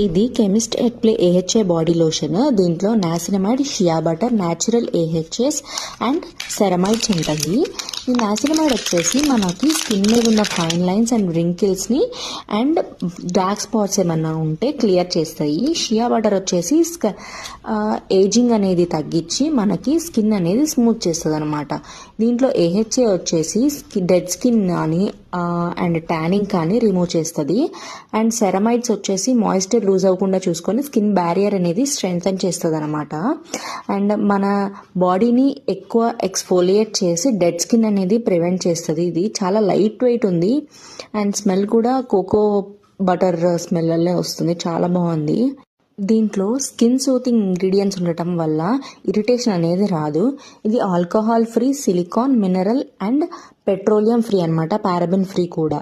ఇది chemist at play AHA body lotion. దీంట్లో niacinamide, shea butter, natural AHAs and ceramides ఉంటాయి. ఈ niacinamide వచ్చేసి మనకి స్కిన్ మీద ఉన్న ఫైన్ లైన్స్ అండ్ రింకిల్స్ని అండ్ డార్క్ స్పాట్స్ ఏమన్నా ఉంటే క్లియర్ చేస్తాయి. షియా బటర్ వచ్చేసి ఏజింగ్ అనేది తగ్గించి మనకి స్కిన్ అనేది స్మూత్ చేస్తుంది అనమాట. దీంట్లో AHA వచ్చేసి డెడ్ స్కిన్ కానీ అండ్ ట్యానింగ్ కానీ రిమూవ్ చేస్తుంది. అండ్ సెరమైడ్స్ వచ్చేసి మాయిశ్చర్ లూజ్ అవ్వకుండా చూసుకొని స్కిన్ బ్యారియర్ అనేది స్ట్రెంగ్తన్ చేస్తుంది అనమాట. అండ్ మన బాడీని ఎక్కువ ఎక్స్ఫోలియేట్ చేసి డెడ్ స్కిన్ అనేది ప్రివెంట్ చేస్తుంది. ఇది చాలా లైట్ వెయిట్ ఉంది అండ్ స్మెల్ కూడా కోకో బటర్ స్మెల్ వస్తుంది, చాలా బాగుంది. దీంట్లో స్కిన్ సూతింగ్ ఇంగ్రీడియంట్స్ ఉండటం వల్ల ఇరిటేషన్ అనేది రాదు. ఇది alcohol free, silicon, mineral and petroleum free అనమాట, పారాబెన్ ఫ్రీ కూడా.